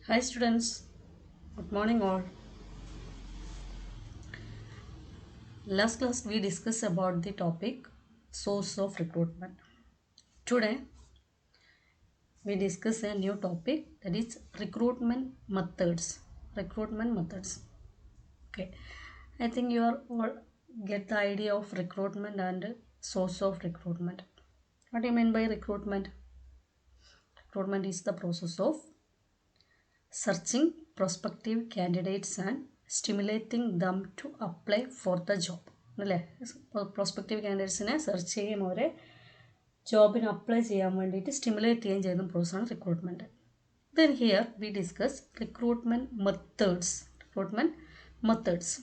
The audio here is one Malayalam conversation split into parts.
Hi students, good morning all. Last class we discussed about the topic source of recruitment. Today we discuss a new topic that is recruitment methods. Recruitment methods. Okay, I think you are all get the idea of recruitment and source of recruitment. What do you mean by recruitment? Recruitment is the process of searching prospective candidates and stimulating them to apply for the job. അല്ലേ പ്രോസ്പെക്റ്റീവ് ക്യാൻഡിഡേറ്റ്സിനെ സെർച്ച് ചെയ്യും അവരെ ജോബിന് അപ്ലൈ ചെയ്യാൻ വേണ്ടിയിട്ട് സ്റ്റിമുലേറ്റ് ചെയ്യുകയും ചെയ്യുന്ന പ്രോസസ്സാണ് recruitment. Then here we discuss recruitment methods.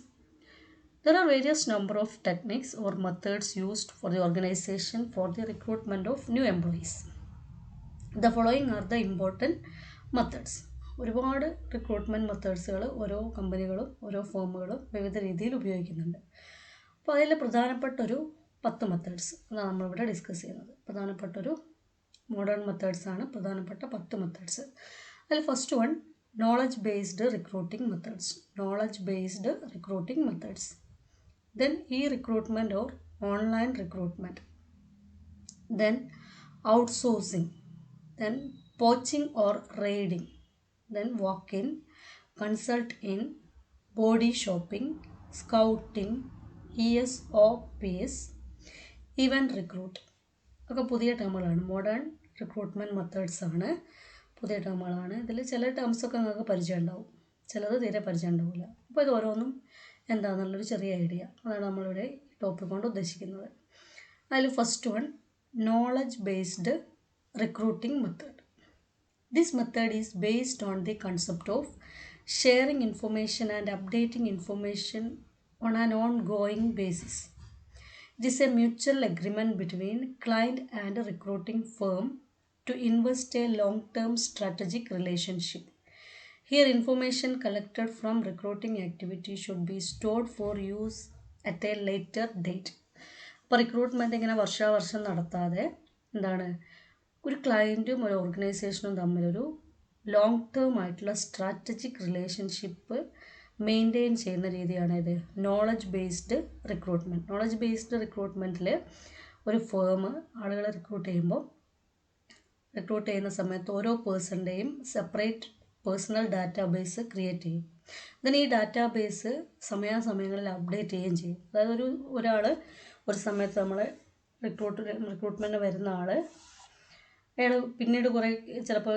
There are various number of techniques or methods used for the organization for the recruitment of new employees. The following are the important methods. ഒരുപാട് റിക്രൂട്ട്മെൻറ്റ് മെത്തേഡ്സുകൾ ഓരോ കമ്പനികളും ഓരോ ഫേമുകളും വിവിധ രീതിയിൽ ഉപയോഗിക്കുന്നുണ്ട്. അപ്പോൾ അതിൽ പ്രധാനപ്പെട്ടൊരു 10 മെത്തേഡ്സ് അതാണ് നമ്മളിവിടെ ഡിസ്കസ് ചെയ്യുന്നത്. പ്രധാനപ്പെട്ടൊരു മോഡേൺ മെത്തേഡ്സാണ് പ്രധാനപ്പെട്ട 10 മെത്തേഡ്സ്. അതിൽ first one knowledge based recruiting methods. Then recruitment or online recruitment. Then outsourcing. Then poaching or raiding. Then walk-in, consult-in, body shopping, scouting, ESOPs, event recruit. ഒക്കെ പുതിയ ടേമുകളാണ്. മോഡേൺ റിക്രൂട്ട്മെൻറ്റ് മെത്തേഡ്സ് ആണ്, പുതിയ ടേമുകളാണ്. ഇതിൽ ചില ടേംസൊക്കെ നിങ്ങൾക്ക് പരിചയം ഉണ്ടാവും, ചിലത് തീരെ പരിചയം ഉണ്ടാവില്ല. അപ്പോൾ ഇത് ഓരോന്നും എന്താണെന്നുള്ളൊരു ചെറിയ ഐഡിയ, അതാണ് നമ്മളിവിടെ ടോപ്പിക് കൊണ്ട് ഉദ്ദേശിക്കുന്നത്. അതിൽ first one knowledge based recruiting method. This method is based on the concept of sharing information and updating information on an ongoing basis. It is a mutual agreement between client and a recruiting firm to invest a long-term strategic relationship. Here, information collected from recruiting activity should be stored for use at a later date. അപ്പോൾ റിക്രൂട്ട്മെൻറ്റ് ഇങ്ങനെ വർഷാവർഷം നടത്താതെ എന്താണ് ഒരു ക്ലയൻറ്റും ഒരു ഓർഗനൈസേഷനും തമ്മിലൊരു ലോങ് ടേം ആയിട്ടുള്ള സ്ട്രാറ്റജിക് റിലേഷൻഷിപ്പ് മെയിൻറ്റെയിൻ ചെയ്യുന്ന രീതിയാണ് ഇത് knowledge based recruitment. Knowledge based റിക്രൂട്ട്മെൻറ്റിൽ ഒരു ഫേം ആളുകളെ റിക്രൂട്ട് ചെയ്യുന്ന സമയത്ത് ഓരോ പേഴ്സൻ്റെയും സെപ്പറേറ്റ് പേഴ്സണൽ ഡാറ്റാബേസ് ക്രിയേറ്റ് ചെയ്യും. then ഈ ഡാറ്റാബേസ് സമയാസമയങ്ങളിൽ അപ്ഡേറ്റ് ചെയ്യുകയും ചെയ്യും. അതായത് ഒരാൾ ഒരു സമയത്ത് നമ്മൾ റിക്രൂട്ട്മെൻറ്റ് വരുന്ന ആൾ അയാൾ പിന്നീട് കുറേ ചിലപ്പോൾ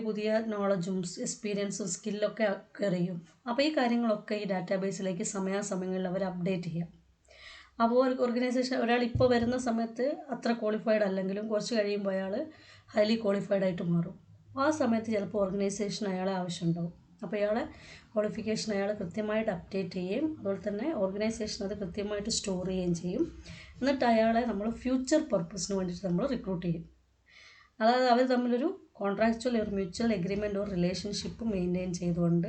പുതിയ നോളജും എക്സ്പീരിയൻസും സ്കില്ലൊക്കെ അക്വയർ ചെയ്യും. അപ്പോൾ ഈ കാര്യങ്ങളൊക്കെ ഈ ഡാറ്റാബേസിലേക്ക് സമയാസമയങ്ങളിൽ അവർ അപ്ഡേറ്റ് ചെയ്യാം. അപ്പോൾ ഓർഗനൈസേഷൻ ഒരാൾ ഇപ്പോൾ വരുന്ന സമയത്ത് അത്ര ക്വാളിഫൈഡ് അല്ലെങ്കിലും കുറച്ച് കഴിയുമ്പോൾ അയാൾ ഹൈലി ക്വാളിഫൈഡ് ആയിട്ട് മാറും. ആ സമയത്ത് ചിലപ്പോൾ ഓർഗനൈസേഷൻ അയാളെ ആവശ്യമുണ്ടാവും. അപ്പോൾ ഇയാളെ ക്വാളിഫിക്കേഷൻ അയാൾ കൃത്യമായിട്ട് അപ്ഡേറ്റ് ചെയ്യുകയും അതുപോലെ തന്നെ ഓർഗനൈസേഷൻ അത് കൃത്യമായിട്ട് സ്റ്റോർ ചെയ്യുകയും ചെയ്യും. എന്നിട്ട് അയാളെ നമ്മൾ ഫ്യൂച്ചർ പർപ്പസിന് വേണ്ടിയിട്ട് നമ്മൾ റിക്രൂട്ട് ചെയ്യും. അതായത് അവർ തമ്മിലൊരു കോൺട്രാക്ച്വൽ ഒരു മ്യൂച്വൽ എഗ്രിമെൻ്റ് ഒരു റിലേഷൻഷിപ്പ് മെയിൻറ്റെയിൻ ചെയ്തുകൊണ്ട്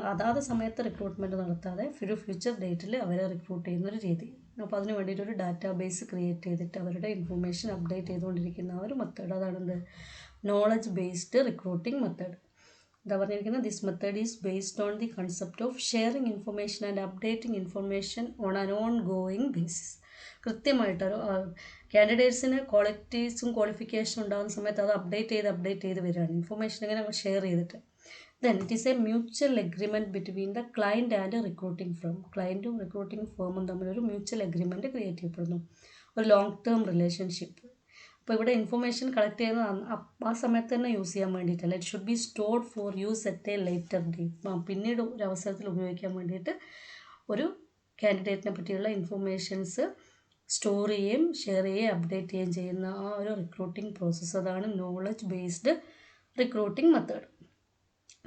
അതാത് സമയത്ത് റിക്രൂട്ട്മെൻറ്റ് നടത്താതെ ഒരു ഫ്യൂച്ചർ ഡേറ്റിൽ അവരെ റിക്രൂട്ട് ചെയ്യുന്നൊരു രീതി. അപ്പോൾ അതിന് വേണ്ടിയിട്ടൊരു ഡാറ്റാബേസ് ക്രിയേറ്റ് ചെയ്തിട്ട് അവരുടെ ഇൻഫർമേഷൻ അപ്ഡേറ്റ് ചെയ്തുകൊണ്ടിരിക്കുന്ന ഒരു മെത്തേഡ്, അതാണെന്ത് നോളജ് ബേസ്ഡ് റിക്രൂട്ടിംഗ് മെത്തേഡ്. എന്താ പറഞ്ഞിരിക്കുന്നത്, this method is based on the concept of sharing information and updating information on an on going basis. കൃത്യമായിട്ടൊരു കാൻഡിഡേറ്റ്സിന് ക്വാളിറ്റീസും ക്വാളിഫിക്കേഷനും ഉണ്ടാകുന്ന സമയത്ത് അത് അപ്ഡേറ്റ് ചെയ്ത് വരികയാണ്, ഇൻഫർമേഷൻ ഇങ്ങനെ ഷെയർ ചെയ്തിട്ട്. Then it is a mutual agreement between the client and recruiting firm. ക്ലയൻറ്റും റിക്രൂട്ടിംഗ് ഫേമും തമ്മിലൊരു മ്യൂച്വൽ എഗ്രിമെൻറ്റ് ക്രിയേറ്റ് ചെയ്യപ്പെടുന്നു, ഒരു ലോങ് ടേം റിലേഷൻഷിപ്പ്. അപ്പോൾ ഇവിടെ ഇൻഫർമേഷൻ കളക്ട് ചെയ്യുന്നത് ആ സമയത്ത് തന്നെ യൂസ് ചെയ്യാൻ വേണ്ടിയിട്ടല്ല. It should be stored four use at A later date. പിന്നീട് ഒരു അവസരത്തിൽ ഉപയോഗിക്കാൻ വേണ്ടിയിട്ട് ഒരു കാൻഡിഡേറ്റിനെ പറ്റിയുള്ള ഇൻഫർമേഷൻസ് സ്റ്റോർ ചെയ്യുകയും ഷെയർ ചെയ്യുകയും അപ്ഡേറ്റ് ചെയ്യുകയും ചെയ്യുന്ന ആ ഒരു റിക്രൂട്ടിംഗ് പ്രോസസ്സ്, അതാണ് knowledge based recruiting method.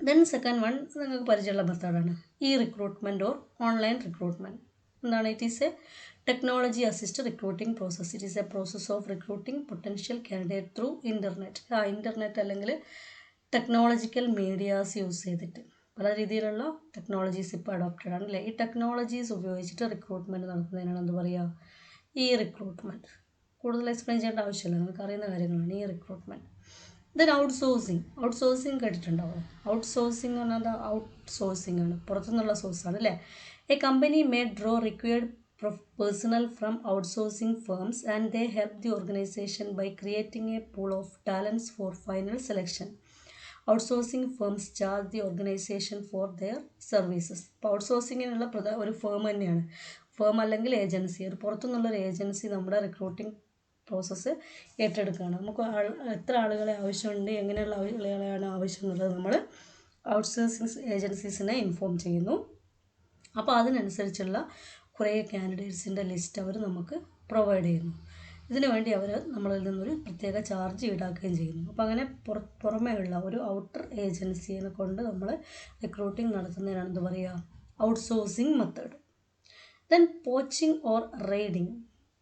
Then second one നിങ്ങൾക്ക് പരിചയമുള്ള മെത്തേഡാണ് റിക്രൂട്ട്മെൻറ്റ് ഓർ ഓൺലൈൻ റിക്രൂട്ട്മെൻറ്റ്. എന്താണ്? It is A technology assist recruiting process. It is A process of recruiting potential candidate through internet. Internet അല്ലെങ്കിൽ ടെക്നോളജിക്കൽ മീഡിയാസ് യൂസ് ചെയ്തിട്ട് പല രീതിയിലുള്ള ടെക്നോളജീസ് ഇപ്പോൾ അഡോപ്റ്റഡ് ആണ് അല്ലേ. ഈ ടെക്നോളജീസ് ഉപയോഗിച്ചിട്ട് റിക്രൂട്ട്മെൻറ്റ് നടത്തുന്നതിനാണ് എന്ത് പറയുക, റിക്രൂട്ട്മെൻറ്റ്. കൂടുതൽ എക്സ്പ്ലെയിൻ ചെയ്യേണ്ട ആവശ്യമില്ല, നിങ്ങൾക്ക് അറിയുന്ന കാര്യങ്ങളാണ് റിക്രൂട്ട്മെൻറ്റ്. ദെൻ ഔട്ട്സോഴ്സിങ് കേട്ടിട്ടുണ്ടാവും. ഔട്ട്സോഴ്സിങ് എന്ന് പറഞ്ഞാൽ ഔട്ട്സോഴ്സിങ് ആണ്, പുറത്തുനിന്നുള്ള സോഴ്സാണ് അല്ലേ. A company may draw required personnel from outsourcing firms and they help the organization by creating a pool of talents for final selection. Outsourcing firms charge the organization for their services. ഇപ്പോൾ ഔട്ട്സോഴ്സിങ്ങിനുള്ള ഒരു ഫേം തന്നെയാണ്. ഫേം അല്ലെങ്കിൽ ഏജൻസി, ഒരു പുറത്തുനിന്നുള്ളൊരു ഏജൻസി നമ്മുടെ റിക്രൂട്ടിംഗ് പ്രോസസ്സ് ഏറ്റെടുക്കുകയാണ്. നമുക്ക് എത്ര ആളുകളെ ആവശ്യമുണ്ട്, എങ്ങനെയുള്ള ആളുകളെയാണ് ആവശ്യം എന്നുള്ളത് നമ്മൾ ഔട്ട്സോഴ്സിങ് ഏജൻസീസിനെ ഇൻഫോം ചെയ്യുന്നു. അപ്പോൾ അതിനനുസരിച്ചുള്ള കുറേ കാൻഡിഡേറ്റ്സിൻ്റെ ലിസ്റ്റ് അവർ നമുക്ക് പ്രൊവൈഡ് ചെയ്യുന്നു. ഇതിനു വേണ്ടി അവർ നമ്മളിൽ നിന്നൊരു പ്രത്യേക ചാർജ് ഈടാക്കുകയും ചെയ്യുന്നു. അപ്പോൾ അങ്ങനെ പുറമേയുള്ള ഒരു ഔട്ടർ ഏജൻസിയെ കൊണ്ട് നമ്മൾ റിക്രൂട്ടിംഗ് നടത്തുന്നതിനാണ് എന്ത് പറയുക, outsourcing method. Then poaching or raiding.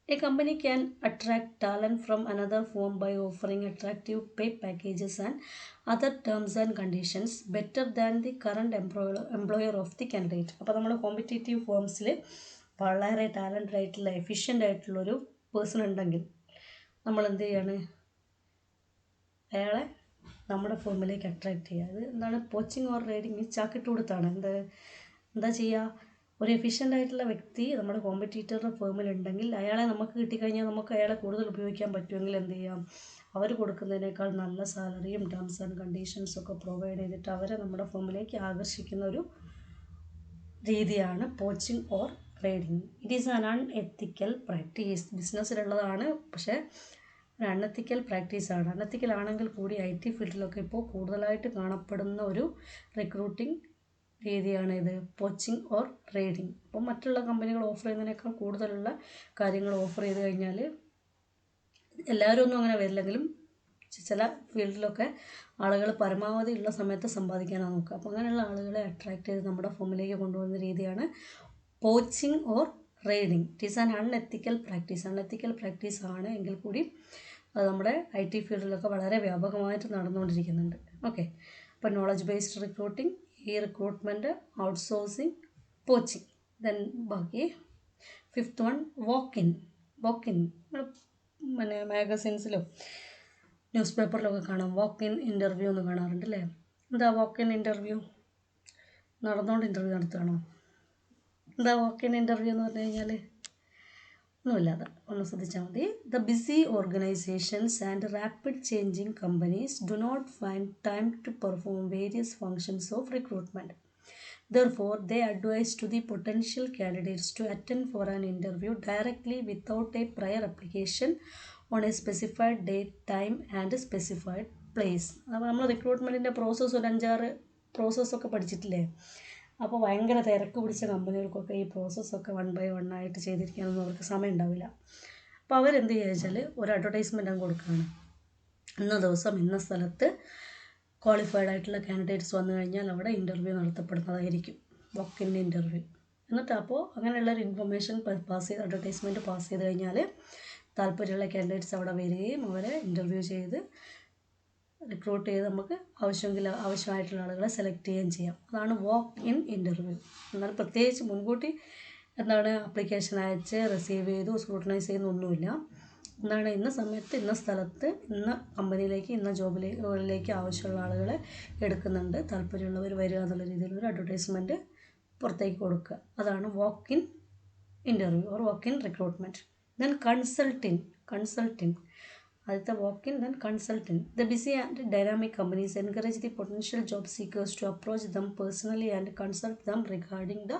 A company can attract talent from another firm by offering attractive pay packages and other terms and conditions better than the current employer of the candidate. അപ്പോൾ നമ്മൾ കോമ്പറ്റേറ്റീവ് ഫേംസിൽ വളരെ ടാലൻറ്റഡ് ആയിട്ടുള്ള എഫിഷ്യൻ്റ് ആയിട്ടുള്ളൊരു പേഴ്സൺ ഉണ്ടെങ്കിൽ നമ്മൾ എന്ത് ചെയ്യാണ്, അയാളെ നമ്മുടെ ഫേമിലേക്ക് അട്രാക്റ്റ് ചെയ്യുക. അത് എന്താണ് പോച്ചിങ് ഓർ റൈഡിങ്, ചാക്കിട്ട് കൊടുത്താണ്. എന്താ ചെയ്യുക, ഒരു എഫിഷ്യൻ്റ് ആയിട്ടുള്ള വ്യക്തി നമ്മുടെ കോമ്പറ്റീറ്ററുടെ ഫേമിലുണ്ടെങ്കിൽ അയാളെ നമുക്ക് കിട്ടിക്കഴിഞ്ഞാൽ നമുക്ക് അയാളെ കൂടുതൽ ഉപയോഗിക്കാൻ പറ്റുമെങ്കിൽ എന്ത് ചെയ്യാം, അവർ കൊടുക്കുന്നതിനേക്കാൾ നല്ല സാലറിയും ടേംസ് ആൻഡ് കണ്ടീഷൻസും ഒക്കെ പ്രൊവൈഡ് ചെയ്തിട്ട് അവരെ നമ്മുടെ ഫേമിലേക്ക് ആകർഷിക്കുന്ന ഒരു രീതിയാണ് poaching or raiding. It is an unethical practice. ബിസിനസ്സിലുള്ളതാണ്, പക്ഷേ ഒരു അൺഎത്തിക്കൽ പ്രാക്ടീസാണ്. അൺഎത്തിക്കൽ ആണെങ്കിൽ കൂടി IT ഫീൽഡിലൊക്കെ ഇപ്പോൾ കൂടുതലായിട്ട് കാണപ്പെടുന്ന ഒരു റിക്രൂട്ടിംഗ് രീതിയാണ് ഇത്, പോച്ചിങ് ഓർ റെയ്ഡിങ്. അപ്പം മറ്റുള്ള കമ്പനികൾ ഓഫർ ചെയ്യുന്നതിനേക്കാൾ കൂടുതലുള്ള കാര്യങ്ങൾ ഓഫർ ചെയ്ത് കഴിഞ്ഞാൽ എല്ലാവരും ഒന്നും അങ്ങനെ വരില്ലെങ്കിലും ചില ഫീൽഡിലൊക്കെ ആളുകൾ പരമാവധി ഉള്ള സമയത്ത് സമ്പാദിക്കാനാണ് നോക്കുക. അപ്പോൾ അങ്ങനെയുള്ള ആളുകളെ അട്രാക്റ്റ് ചെയ്ത് നമ്മുടെ ഫേമിലേക്ക് കൊണ്ടുവരുന്ന രീതിയാണ് poaching or raiding. It is an unethical practice. Unethical practice ആണ് എങ്കിൽ കൂടി അത് നമ്മുടെ IT ഫീൽഡിലൊക്കെ വളരെ വ്യാപകമായിട്ട് നടന്നുകൊണ്ടിരിക്കുന്നുണ്ട്. ഓക്കെ, അപ്പോൾ നോളജ് ബേസ്ഡ് റിക്രൂട്ടിംഗ്, ഈ റിക്രൂട്ട്മെൻറ്റ്, ഔട്ട്സോഴ്സിങ്, പോച്ചിങ്. ദെൻ ബാക്കി 5th വൺ വോക്ക് ഇൻ. പിന്നെ മാഗസിൻസിലും ന്യൂസ് പേപ്പറിലൊക്കെ കാണാം വോക്ക് ഇൻ ഇൻ്റർവ്യൂ എന്ന് കാണാറുണ്ട് അല്ലേ. എന്താ വോക്ക് ഇൻ ഇൻ്റർവ്യൂ? നടന്നുകൊണ്ട് ഇൻ്റർവ്യൂ നടത്തുകയാണോ? എന്താ വോക്ക് ഇൻ ഇൻ്റർവ്യൂ എന്ന് പറഞ്ഞു കഴിഞ്ഞാൽ ഒന്നുമില്ലാതെ ഒന്ന് ശ്രദ്ധിച്ചാൽ മതി. The busy organisations and rapid changing companies do not find time to perform various functions of recruitment. Therefore, they advise to the potential candidates to attend for an interview directly without a prior application on a specified date, time and specified place. അപ്പോൾ നമ്മൾ റിക്രൂട്ട്മെൻറ്റിൻ്റെ പ്രോസസ്സ് ഒരു 5-6 പ്രോസസ്സൊക്കെ പഠിച്ചിട്ടില്ലേ. അപ്പോൾ ഭയങ്കര തിരക്ക് പിടിച്ച കമ്പനികൾക്കൊക്കെ ഈ പ്രോസസ്സൊക്കെ 1 by 1 ആയിട്ട് ചെയ്തിരിക്കാനൊന്നും അവർക്ക് സമയം ഉണ്ടാവില്ല. അപ്പോൾ അവരെന്ത് ചെയ്യുക വെച്ചാൽ ഒരു അഡ്വർടൈസ്മെൻ്റ് അങ്ങ് കൊടുക്കുകയാണ്. ഇന്ന ദിവസം ഇന്ന സ്ഥലത്ത് ക്വാളിഫൈഡ് ആയിട്ടുള്ള കാൻഡിഡേറ്റ്സ് വന്നു കഴിഞ്ഞാൽ അവിടെ ഇൻ്റർവ്യൂ നടത്തപ്പെടുന്നതായിരിക്കും, വോക്ക് ഇൻ ഇൻ്റർവ്യൂ. എന്നിട്ട് അപ്പോൾ അങ്ങനെയുള്ളൊരു ഇൻഫർമേഷൻ പാസ് ചെയ്ത് അഡ്വർടൈസ്മെൻറ്റ് പാസ് ചെയ്ത് കഴിഞ്ഞാൽ താല്പര്യമുള്ള കാൻഡിഡേറ്റ്സ് അവിടെ വരികയും അവരെ ഇൻ്റർവ്യൂ ചെയ്ത് റിക്രൂട്ട് ചെയ്ത് നമുക്ക് ആവശ്യമായിട്ടുള്ള ആളുകളെ സെലക്ട് ചെയ്യുകയും ചെയ്യാം. അതാണ് വോക്ക് ഇൻ ഇൻ്റർവ്യൂ. എന്നാൽ പ്രത്യേകിച്ച് മുൻകൂട്ടി ആപ്ലിക്കേഷൻ അയച്ച് റിസീവ് ചെയ്തു സ്ക്രൂട്ടനൈസ് ചെയ്യുന്നൊന്നുമില്ല. ഇന്ന സമയത്ത് ഇന്ന സ്ഥലത്ത് ഇന്ന കമ്പനിയിലേക്ക് ഇന്ന ജോബിലേക്ക് ആവശ്യമുള്ള ആളുകളെ എടുക്കുന്നുണ്ട്, താല്പര്യമുള്ളവർ വരിക എന്നുള്ള രീതിയിലൊരു അഡ്വർടൈസ്മെൻറ്റ് പുറത്തേക്ക് കൊടുക്കുക. അതാണ് walk in interview or walk in recruitment. Then consulting. ആദ്യത്തെ walk in, then consulting. The busy and dynamic companies encourage the potential job seekers to approach them personally and consult them regarding the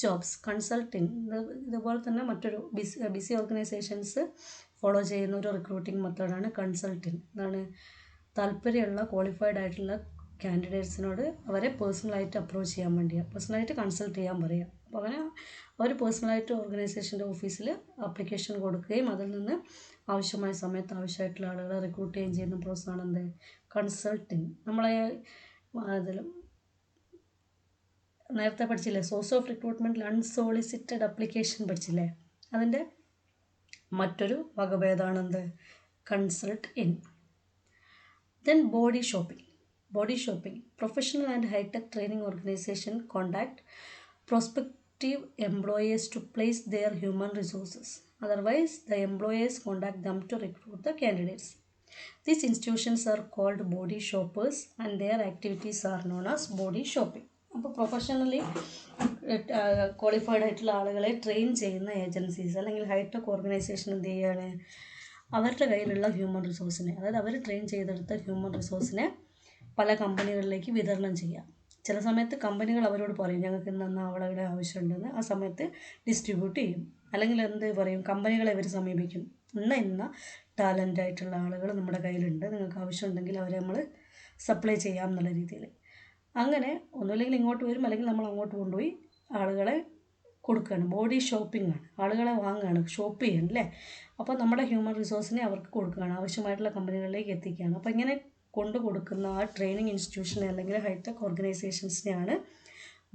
jobs. Consulting ഇതുപോലെ തന്നെ മറ്റൊരു ബിസി ഓർഗനൈസേഷൻസ് ഫോളോ ചെയ്യുന്ന ഒരു റിക്രൂട്ടിംഗ് മെത്തേഡാണ് കൺസൾട്ടിങ്. എന്താണ്, താല്പര്യമുള്ള ക്വാളിഫൈഡ് ആയിട്ടുള്ള കാൻഡിഡേറ്റ്സിനോട് അവരെ പേഴ്സണലായിട്ട് അപ്രോച്ച് ചെയ്യാൻ വേണ്ടിയാണ്, പേഴ്സണലായിട്ട് കൺസൾട്ട് ചെയ്യാൻ പറയുക. അപ്പോൾ അങ്ങനെ അവർ പേഴ്സണലായിട്ട് ഓർഗനൈസേഷൻ്റെ ഓഫീസിൽ ആപ്ലിക്കേഷൻ കൊടുക്കുകയും അതിൽ നിന്ന് ആവശ്യമായ സമയത്ത് ആവശ്യമായിട്ടുള്ള ആളുകളെ റിക്രൂട്ട് ചെയ്യുകയും ചെയ്യുന്ന പ്രോസസ്സാണ് എന്ത്, കൺസൾട്ടിങ്. നമ്മളെ അതിൽ നേരത്തെ പഠിച്ചില്ലേ, സോഴ്സ് ഓഫ് റിക്രൂട്ട്മെൻറ്റിൽ അൺസോളിസിറ്റഡ് അപ്ലിക്കേഷൻ പഠിച്ചില്ലേ, അതിൻ്റെ മറ്റൊരു വകഭേദമാണ് എന്ത്, consult in. Then body shopping. Professional and high tech training organisation contact prospective employees to place their human resources. Otherwise, the employers contact them to recruit the candidates. These institutions are called body shoppers and their activities are known as body shopping. അപ്പോൾ പ്രൊഫഷണലി ക്വാളിഫൈഡ് ആയിട്ടുള്ള ആളുകളെ ട്രെയിൻ ചെയ്യുന്ന ഏജൻസീസ് അല്ലെങ്കിൽ ഹൈടെക് ഓർഗനൈസേഷൻ എന്ത് ചെയ്യുകയാണ്, അവരുടെ കയ്യിലുള്ള ഹ്യൂമൻ റിസോഴ്സിനെ, അതായത് അവർ ട്രെയിൻ ചെയ്തെടുത്ത ഹ്യൂമൻ റിസോഴ്സിനെ പല കമ്പനികളിലേക്ക് വിതരണം ചെയ്യാം. ചില സമയത്ത് കമ്പനികൾ അവരോട് പറയും ഞങ്ങൾക്ക് ഇന്ന ആളുകളുടെ ആവശ്യമുണ്ടെന്ന്, ആ സമയത്ത് ഡിസ്ട്രിബ്യൂട്ട് ചെയ്യും. അല്ലെങ്കിൽ എന്ത് പറയും, കമ്പനികളെ ഇവർ സമീപിക്കും, ഇന്ന ടാലൻ്റ് ആയിട്ടുള്ള ആളുകൾ നമ്മുടെ കയ്യിലുണ്ട്, നിങ്ങൾക്ക് ആവശ്യമുണ്ടെങ്കിൽ അവരെ നമ്മൾ സപ്ലൈ ചെയ്യാം എന്നുള്ള രീതിയിൽ. അങ്ങനെ ഒന്നുമില്ലെങ്കിൽ ഇങ്ങോട്ട് വരും, അല്ലെങ്കിൽ നമ്മൾ അങ്ങോട്ട് കൊണ്ടുപോയി ആളുകളെ കൊടുക്കുകയാണ്. ബോഡി ഷോപ്പിംഗ് ആണ്, ആളുകളെ വാങ്ങുകയാണ്, ഷോപ്പ് ചെയ്യണം അല്ലേ. അപ്പോൾ നമ്മുടെ ഹ്യൂമൻ റിസോഴ്സിനെ അവർക്ക് കൊടുക്കുകയാണ്, ആവശ്യമായിട്ടുള്ള കമ്പനികളിലേക്ക് എത്തിക്കുകയാണ്. അപ്പോൾ ഇങ്ങനെ കൊണ്ടു കൊടുക്കുന്ന ആ ട്രെയിനിങ് ഇൻസ്റ്റിറ്റ്യൂഷനെ അല്ലെങ്കിൽ ഹൈടെക് ഓർഗനൈസേഷൻസിനെയാണ്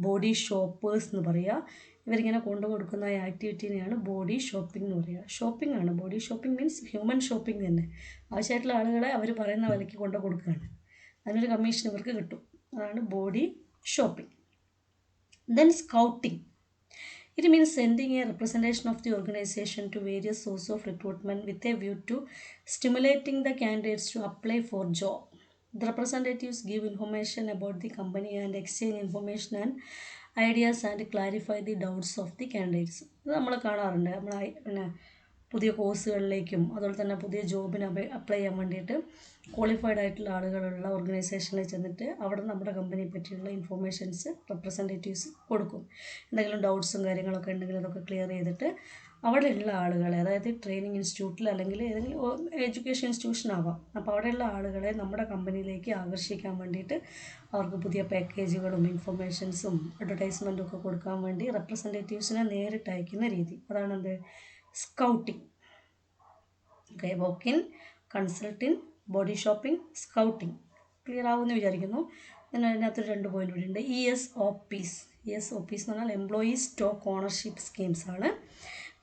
ബോഡി ഷോപ്പേഴ്സ് എന്ന് പറയുക. ഇവരിങ്ങനെ കൊണ്ടു കൊടുക്കുന്ന ആ ആക്ടിവിറ്റീനെയാണ് ബോഡി ഷോപ്പിംഗ് എന്ന് പറയുക. ഷോപ്പിംഗ് ആണ്, body shopping means human shopping തന്നെ. ആവശ്യമായിട്ടുള്ള ആളുകളെ അവർ പറയുന്ന വിലയ്ക്ക് കൊണ്ടു കൊടുക്കുകയാണ്, അതിനൊരു കമ്മീഷൻ ഇവർക്ക് കിട്ടും. അതാണ് body shopping. Then scouting. It means sending a representation of the organization to various sources of recruitment with a view to stimulating the candidates to apply for job. The representatives give information about the company and exchange information and ideas and clarify the doubts of the candidates. ഇത് നമ്മൾ കാണാറുണ്ട്. നമ്മൾ പുതിയ കോഴ്സുകളിലേക്കും അതുപോലെ തന്നെ പുതിയ ജോബിന് അപ്ലൈ ചെയ്യാൻ വേണ്ടിയിട്ട് ക്വാളിഫൈഡ് ആയിട്ടുള്ള ആളുകളുള്ള ഓർഗനൈസേഷനിൽ ചെന്നിട്ട് അവിടെ നമ്മുടെ കമ്പനിയെ പറ്റിയുള്ള ഇൻഫോർമേഷൻസ് റെപ്രസെൻറ്റേറ്റീവ്സ് കൊടുക്കും. എന്തെങ്കിലും ഡൗട്ട്സും കാര്യങ്ങളൊക്കെ ഉണ്ടെങ്കിൽ അതൊക്കെ ക്ലിയർ ചെയ്തിട്ട് അവിടെയുള്ള ആളുകളെ, അതായത് ട്രെയിനിങ് ഇൻസ്റ്റിറ്റ്യൂട്ടിൽ അല്ലെങ്കിൽ ഏതെങ്കിലും എഡ്യൂക്കേഷൻ ഇൻസ്റ്റിറ്റ്യൂഷൻ ആവാം, അപ്പോൾ അവിടെയുള്ള ആളുകളെ നമ്മുടെ കമ്പനിയിലേക്ക് ആകർഷിക്കാൻ വേണ്ടിയിട്ട് അവർക്ക് പുതിയ പാക്കേജുകളും ഇൻഫോർമേഷൻസും അഡ്വർടൈസ്മെൻറ്റും ഒക്കെ കൊടുക്കാൻ വേണ്ടി റെപ്രസെൻറ്റേറ്റീവ്സിനെ നേരിട്ട് അയക്കുന്ന രീതി, അതാണെന്ത് scouting. Okay, walk in, consult in, body shopping, scouting. Clear ആവുമെന്ന് വിചാരിക്കുന്നു. പിന്നെ അതിനകത്ത് 2 പോയിൻ്റ് കൂടി ഉണ്ട്. ESOPs. ESOPs എന്ന് പറഞ്ഞാൽ എംപ്ലോയീസ് സ്റ്റോക്ക് ഓണർഷിപ്പ് സ്കീംസ് ആണ്.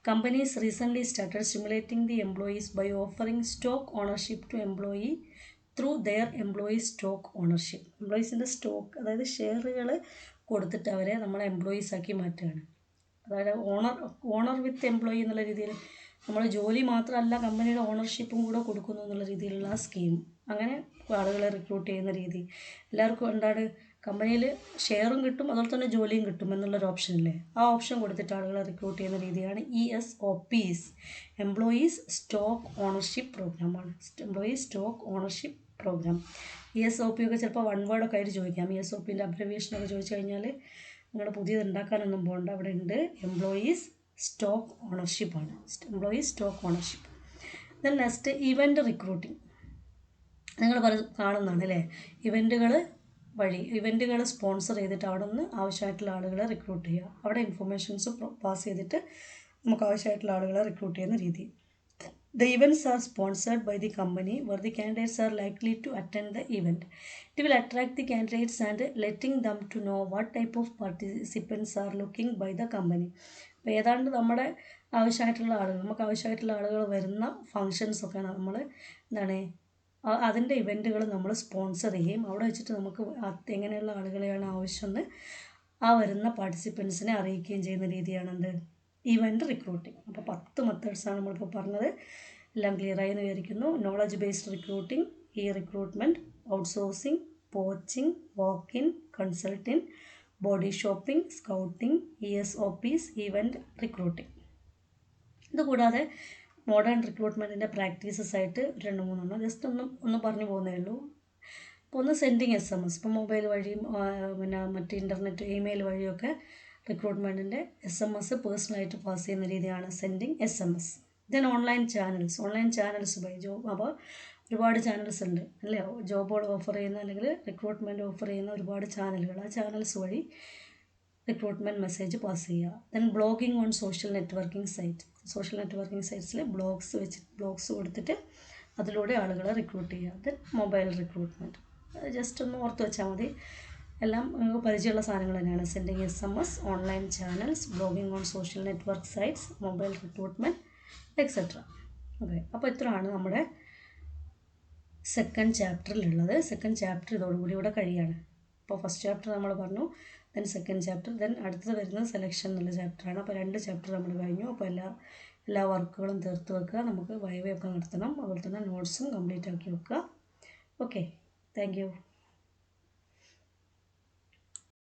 Companies recently started stimulating the employees by offering stock ownership to employee through their employee stock ownership. എംപ്ലോയീസിൻ്റെ സ്റ്റോക്ക്, അതായത് ഷെയറുകൾ കൊടുത്തിട്ട് അവരെ നമ്മളെ എംപ്ലോയീസ് ആക്കി മാറ്റുകയാണ്. അതായത് ഓണർ വിത്ത് എംപ്ലോയി എന്നുള്ള രീതിയിൽ നമ്മൾ ജോലി മാത്രമല്ല കമ്പനിയുടെ ഓണർഷിപ്പും കൂടെ കൊടുക്കുന്നു എന്നുള്ള രീതിയിലുള്ള ആ സ്കീം. അങ്ങനെ ആളുകളെ റിക്രൂട്ട് ചെയ്യുന്ന രീതി. എല്ലാവർക്കും എന്താണ്, കമ്പനിയിൽ ഷെയറും കിട്ടും അതുപോലെ തന്നെ ജോലിയും കിട്ടും എന്നുള്ളൊരു ഓപ്ഷനില്ലേ, ആ ഓപ്ഷൻ കൊടുത്തിട്ട് ആളുകളെ റിക്രൂട്ട് ചെയ്യുന്ന രീതിയാണ് ESOPs, എംപ്ലോയീസ് സ്റ്റോക്ക് ഓണർഷിപ്പ് പ്രോഗ്രാമാണ്. Employees stock ownership programme. ESOP ഒക്കെ ചിലപ്പോൾ 1 വേർഡൊക്കെ ആയിട്ട് ചോദിക്കാം. ESOPൻ്റെ അബ്രിവിയേഷനൊക്കെ ചോദിച്ചു കഴിഞ്ഞാൽ നിങ്ങൾ പുതിയത് ഉണ്ടാക്കാനൊന്നും പോകണ്ട, അവിടെ ഉണ്ട്. എംപ്ലോയീസ് സ്റ്റോക്ക് ഓണർഷിപ്പാണ്, employees stock ownership. Then next event recruiting. നിങ്ങൾ കാണുന്നതാണ് അല്ലേ, ഇവൻറ്റുകൾ സ്പോൺസർ ചെയ്തിട്ട് അവിടെ നിന്ന് ആവശ്യമായിട്ടുള്ള ആളുകളെ റിക്രൂട്ട് ചെയ്യുക. അവിടെ ഇൻഫർമേഷൻസ് പാസ് ചെയ്തിട്ട് നമുക്ക് ആവശ്യമായിട്ടുള്ള ആളുകളെ റിക്രൂട്ട് ചെയ്യുന്ന രീതി. The events are sponsored by the company where the candidates are likely to attend the event. It will attract the candidates and letting them to know what type of participants are looking by the company. അപ്പോൾ ഏതാണ്ട് നമ്മുടെ നമുക്ക് ആവശ്യമായിട്ടുള്ള ആളുകൾ വരുന്ന ഫങ്ഷൻസൊക്കെ നമ്മൾ എന്താണ് അതിൻ്റെ ഇവൻറ്റുകൾ നമ്മൾ സ്പോൺസർ ചെയ്യും. അവിടെ വെച്ചിട്ട് നമുക്ക് എങ്ങനെയുള്ള ആളുകളെയാണ് ആവശ്യമെന്ന് ആ വരുന്ന പാർട്ടിസിപ്പൻസിനെ അറിയിക്കുകയും ചെയ്യുന്ന രീതിയാണെന്ത്, ഇവൻ്റ് റിക്രൂട്ടിംഗ്. അപ്പോൾ 10 മെത്തേഡ്സാണ് നമ്മളിപ്പോൾ പറഞ്ഞത്. എല്ലാം ക്ലിയറായി എന്ന് വിചാരിക്കുന്നു. Knowledge based recruiting, recruitment, outsourcing, poaching, walk in, consult in, body shopping, scouting, ESOPs, event recruiting. ഇതുകൂടാതെ മോഡേൺ റിക്രൂട്ട്മെൻറ്റിൻ്റെ പ്രാക്ടീസസ് ആയിട്ട് 2-3 ജസ്റ്റ് ഒന്ന് പറഞ്ഞു പോകുന്നേ ഉള്ളൂ. അപ്പോൾ ഒന്ന് സെൻഡിങ് SMS, ഇപ്പോൾ മൊബൈൽ വഴിയും പിന്നെ മറ്റ് ഇൻ്റർനെറ്റ് ഇമെയിൽ വഴിയൊക്കെ റിക്രൂട്ട്മെൻറ്റിൻ്റെ SMS പേഴ്സണലായിട്ട് പാസ് ചെയ്യുന്ന രീതിയാണ് sending SMS. Then online channels by job. അപ്പോൾ ഒരുപാട് ചാനൽസ് ഉണ്ട് അല്ലേ, ജോബുകൾ ഓഫർ ചെയ്യുന്ന അല്ലെങ്കിൽ റിക്രൂട്ട്മെൻറ്റ് ഓഫർ ചെയ്യുന്ന ഒരുപാട് ചാനലുകൾ. ആ ചാനൽസ് വഴി റിക്രൂട്ട്മെൻറ്റ് മെസ്സേജ് പാസ് ചെയ്യുക. Then blogging on social networking സൈറ്റ്സിൽ ബ്ലോഗ്സ് കൊടുത്തിട്ട് അതിലൂടെ ആളുകളെ റിക്രൂട്ട് ചെയ്യുക. ദെൻ മൊബൈൽ റിക്രൂട്ട്മെൻറ്റ്, ജസ്റ്റ് ഒന്ന് ഓർത്ത് വെച്ചാൽ മതി. എല്ലാം നിങ്ങൾക്ക് പരിചയമുള്ള സാധനങ്ങൾ തന്നെയാണ്. Sending SMS, online channels, blogging on social network sites, mobile recruitment, etcetera. Okay, അപ്പോൾ ഇത്രയാണ് നമ്മുടെ സെക്കൻഡ് ചാപ്റ്ററിലുള്ളത്. സെക്കൻഡ് ചാപ്റ്റർ ഇതോടുകൂടി ഇവിടെ കഴിയാണ്. അപ്പോൾ ഫസ്റ്റ് ചാപ്റ്റർ നമ്മൾ പറഞ്ഞു, ദെൻ സെക്കൻഡ് ചാപ്റ്റർ, ദെൻ അടുത്തത് വരുന്നത് സെലക്ഷൻ എന്നുള്ള ചാപ്റ്ററാണ്. അപ്പോൾ 2 ചാപ്റ്റർ നമ്മൾ കഴിഞ്ഞു. അപ്പോൾ എല്ലാ വർക്കുകളും തീർത്ത് വെക്കുക. നമുക്ക് വൈവയൊക്കെ നടത്തണം. അതുപോലെ തന്നെ നോട്ട്സും കംപ്ലീറ്റ് ആക്കി വെക്കുക. Okay, thank you.